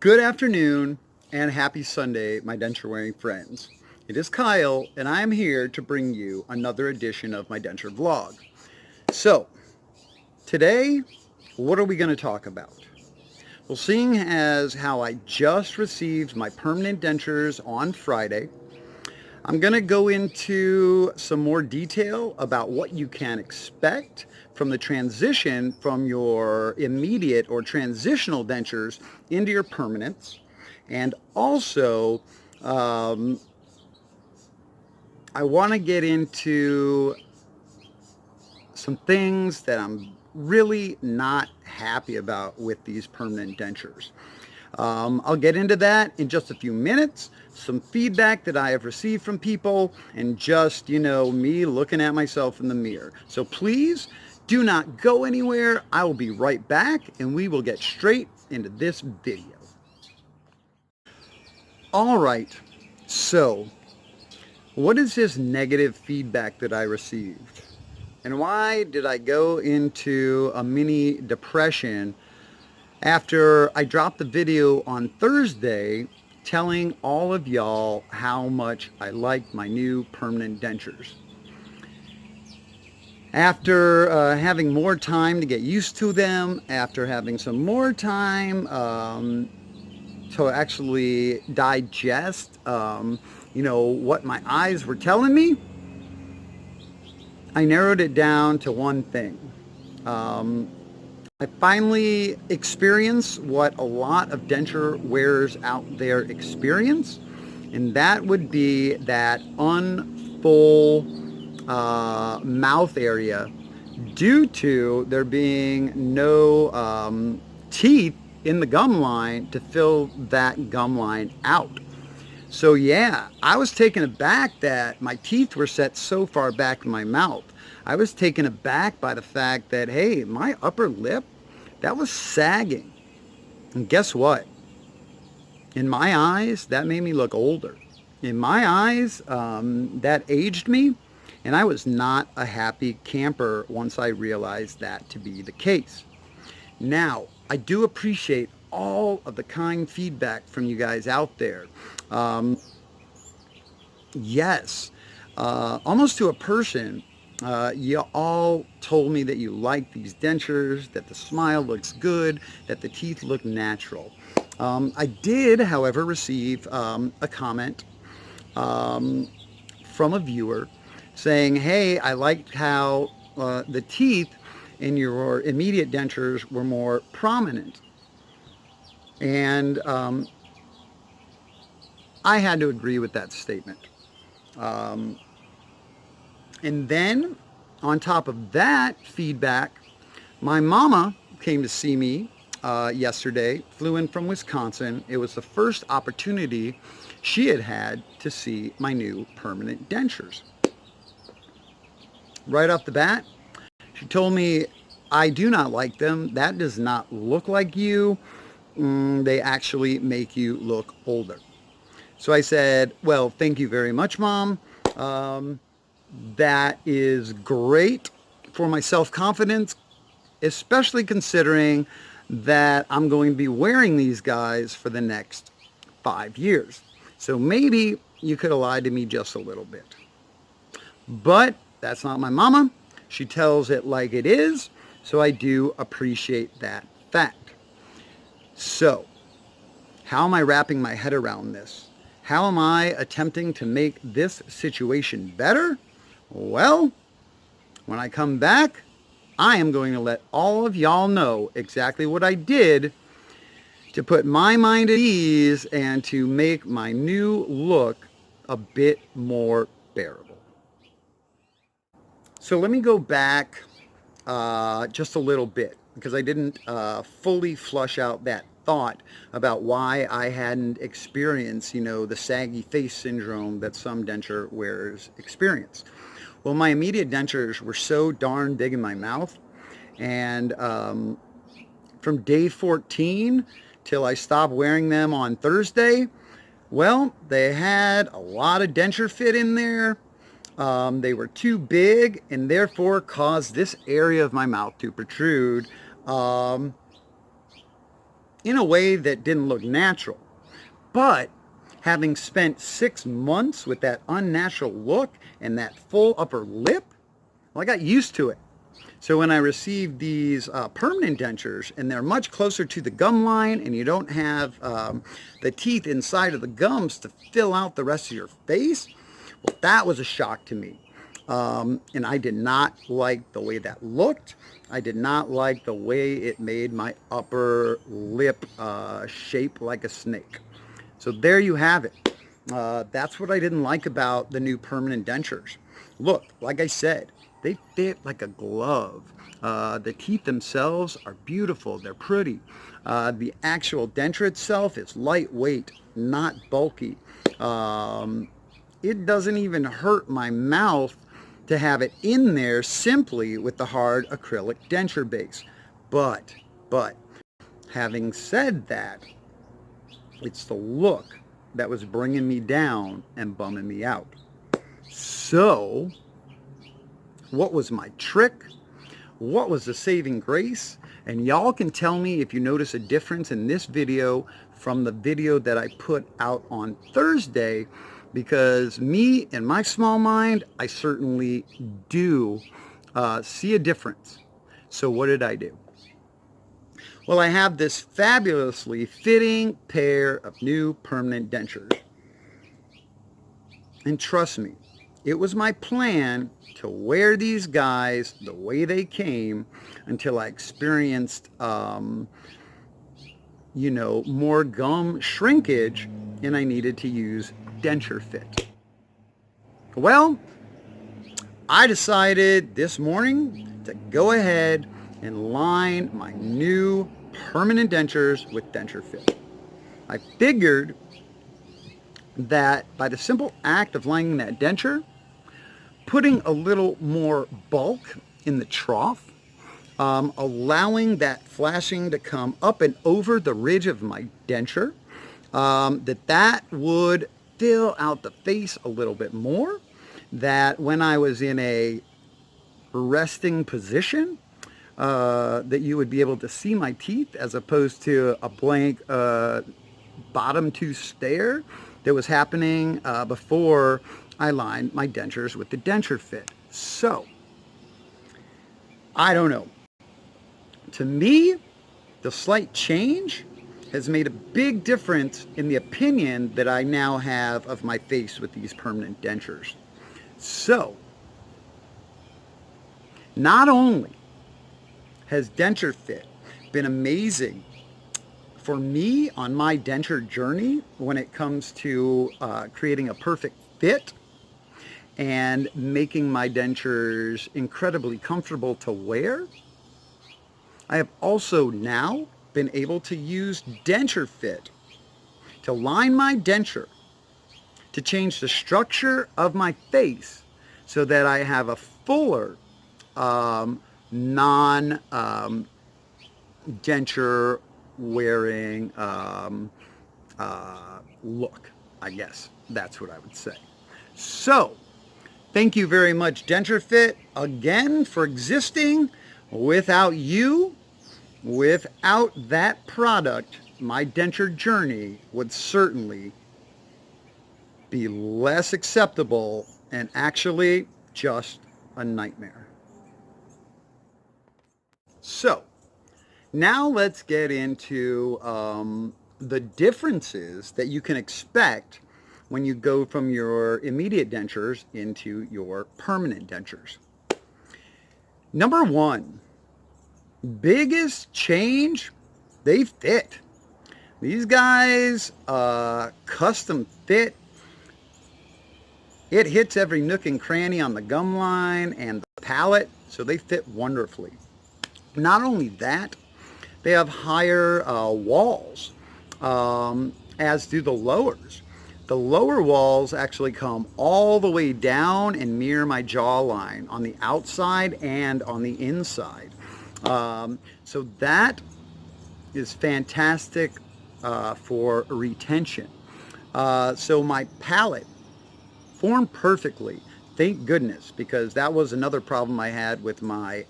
Good afternoon and happy Sunday, my denture wearing friends. It is Kyle, and I am here to bring you another edition of my denture vlog. So, today, what are we going to talk about? Well, seeing as how I just received my permanent dentures on Friday, I'm going to go into some more detail about what you can expect from the transition from your immediate or transitional dentures into your permanents. And also, I want to get into some things that I'm really not happy about with these permanent dentures. I'll get into that in just a few minutes. Some feedback that I have received from people and just, me looking at myself in the mirror. So please do not go anywhere. I will be right back and we will get straight into this video. All right, so what is this negative feedback that I received? And why did I go into a mini depression after I dropped the video on Thursday telling all of y'all how much I liked my new permanent dentures? After having more time to get used to them, after having some more time to actually digest, what my eyes were telling me, I narrowed it down to one thing. I finally experience what a lot of denture wearers out there experience, and that would be that unfull mouth area due to there being no teeth in the gum line to fill that gum line out. So yeah, I was taken aback that my teeth were set so far back in my mouth. I was taken aback by the fact that, hey, my upper lip, that was sagging. And guess what? In my eyes, that made me look older. In my eyes, that aged me, and I was not a happy camper once I realized that to be the case. Now, I do appreciate all of the kind feedback from you guys out there. Yes, almost to a person, you all told me that you like these dentures, that the smile looks good, that the teeth look natural. I did, however, receive a comment from a viewer saying, hey, I liked how the teeth in your immediate dentures were more prominent. And I had to agree with that statement. And then, on top of that feedback, my mama came to see me yesterday, flew in from Wisconsin. It was the first opportunity she had had to see my new permanent dentures. Right off the bat, she told me, I do not like them. That does not look like you. They actually make you look older. So I said, well, thank you very much, Mom. That is great for my self-confidence, especially considering that I'm going to be wearing these guys for the next 5 years. So maybe you could have lied to me just a little bit. But that's not my mama. She tells it like it is, so I do appreciate that fact. So, how am I wrapping my head around this? How am I attempting to make this situation better? Well, when I come back, I am going to let all of y'all know exactly what I did to put my mind at ease and to make my new look a bit more bearable. So let me go back just a little bit because I didn't fully flush out that thought about why I hadn't experienced, the saggy face syndrome that some denture wearers experience. Well, my immediate dentures were so darn big in my mouth, and from day 14 till I stopped wearing them on Thursday, well, they had a lot of denture fit in there. They were too big and therefore caused this area of my mouth to protrude in a way that didn't look natural. But having spent 6 months with that unnatural look and that full upper lip, well, I got used to it. So when I received these permanent dentures, and they're much closer to the gum line, and you don't have the teeth inside of the gums to fill out the rest of your face, well, that was a shock to me. And I did not like the way that looked. I did not like the way it made my upper lip shape like a snake. So there you have it. That's what I didn't like about the new permanent dentures. Look, like I said, they fit like a glove. The teeth themselves are beautiful. They're pretty. The actual denture itself is lightweight, not bulky. It doesn't even hurt my mouth to have it in there simply with the hard acrylic denture base. But, having said that, it's the look that was bringing me down and bumming me out. So, what was my trick? What was the saving grace? And y'all can tell me if you notice a difference in this video from the video that I put out on Thursday, because me and my small mind, I certainly do see a difference. So what did I do? Well, I have this fabulously fitting pair of new permanent dentures. And trust me, it was my plan to wear these guys the way they came until I experienced, more gum shrinkage and I needed to use denture fit. Well, I decided this morning to go ahead and line my new permanent dentures with denture fit. I figured that by the simple act of lining that denture, putting a little more bulk in the trough, allowing that flashing to come up and over the ridge of my denture, that would fill out the face a little bit more, that when I was in a resting position, that you would be able to see my teeth as opposed to a blank bottom two stare that was happening before I lined my dentures with the denture fit. So, I don't know. To me, the slight change has made a big difference in the opinion that I now have of my face with these permanent dentures. So, not only has denture fit been amazing for me on my denture journey when it comes to creating a perfect fit and making my dentures incredibly comfortable to wear, I have also now been able to use denture fit to line my denture to change the structure of my face so that I have a fuller non-denture wearing look. I guess that's what I would say. So, thank you very much, Denture Fit, again for existing. Without you, without that product, my denture journey would certainly be less acceptable and actually just a nightmare. So, now let's get into the differences that you can expect when you go from your immediate dentures into your permanent dentures. Number one, biggest change, they fit. These guys, custom fit. It hits every nook and cranny on the gum line and the palate, so they fit wonderfully. Not only that, they have higher walls, as do the lowers. The lower walls actually come all the way down and mirror my jawline on the outside and on the inside. So that is fantastic for retention. So my palate formed perfectly. Thank goodness, because that was another problem I had with my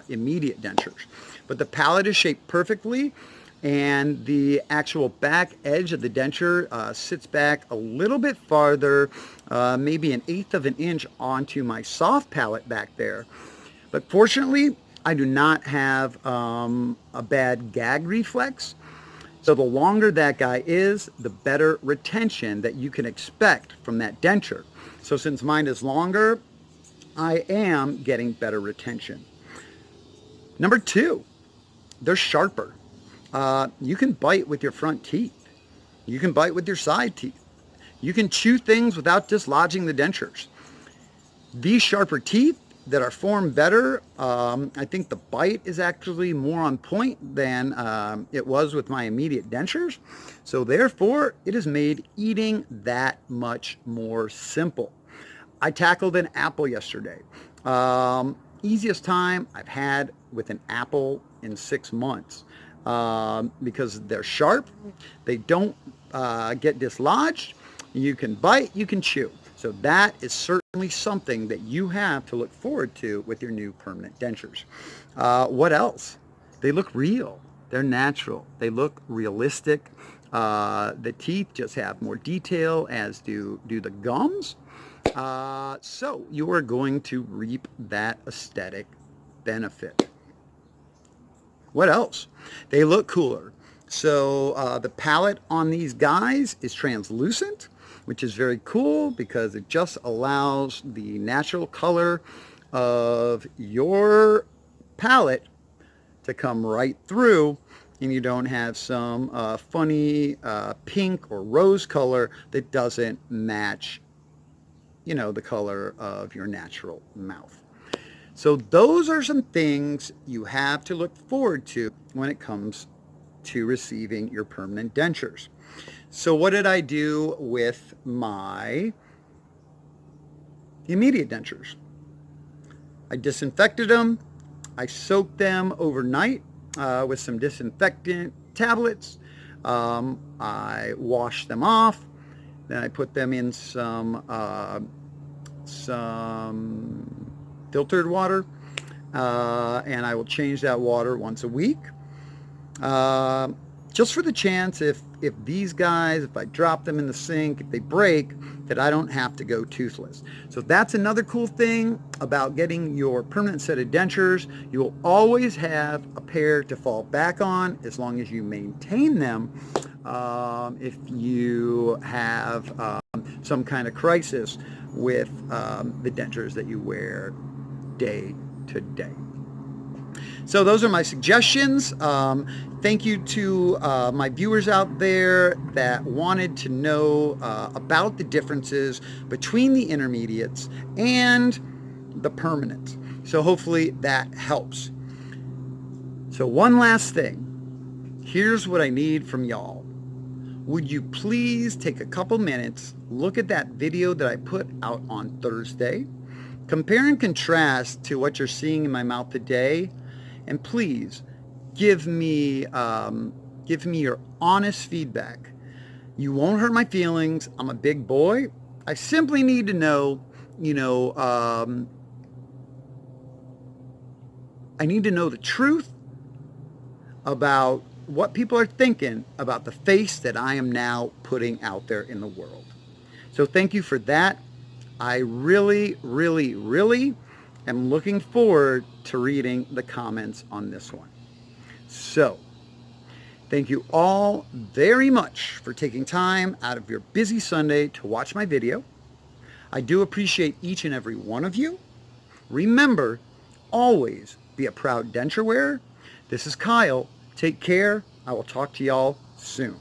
immediate dentures. But the palate is shaped perfectly, and the actual back edge of the denture sits back a little bit farther, maybe 1/8 of an inch onto my soft palate back there. But fortunately, I do not have a bad gag reflex. So the longer that guy is, the better retention that you can expect from that denture. So since mine is longer, I am getting better retention. Number 2, they're sharper. You can bite with your front teeth. You can bite with your side teeth. You can chew things without dislodging the dentures. These sharper teeth that are formed better, I think the bite is actually more on point than it was with my immediate dentures. So therefore, it has made eating that much more simple. I tackled an apple yesterday. Easiest time I've had with an apple in 6 months. Because they're sharp, they don't get dislodged, you can bite, you can chew. So that is certainly something that you have to look forward to with your new permanent dentures. What else? They look real. They're natural. They look realistic. The teeth just have more detail, as do the gums. So you are going to reap that aesthetic benefit. What else? They look cooler. So the palate on these guys is translucent, which is very cool because it just allows the natural color of your palate to come right through, and you don't have some funny pink or rose color that doesn't match, the color of your natural mouth. So those are some things you have to look forward to when it comes to receiving your permanent dentures. So what did I do with my immediate dentures? I disinfected them. I soaked them overnight with some disinfectant tablets. I washed them off. Then I put them in some filtered water, and I will change that water once a week, just for the chance if these guys, if I drop them in the sink, if they break, that I don't have to go toothless. So that's another cool thing about getting your permanent set of dentures. You will always have a pair to fall back on as long as you maintain them. If you have some kind of crisis with the dentures that you wear day to day. So those are my suggestions. Thank you to my viewers out there that wanted to know about the differences between the intermediates and the permanent. So hopefully that helps. So one last thing. Here's what I need from y'all. Would you please take a couple minutes, look at that video that I put out on Thursday, compare and contrast to what you're seeing in my mouth today, and please give me your honest feedback. You won't hurt my feelings. I'm a big boy. I simply need to know, I need to know the truth about what people are thinking about the face that I am now putting out there in the world. So thank you for that. I really, really, really am looking forward to reading the comments on this one. So, thank you all very much for taking time out of your busy Sunday to watch my video. I do appreciate each and every one of you. Remember, always be a proud denture wearer. This is Kyle. Take care. I will talk to y'all soon.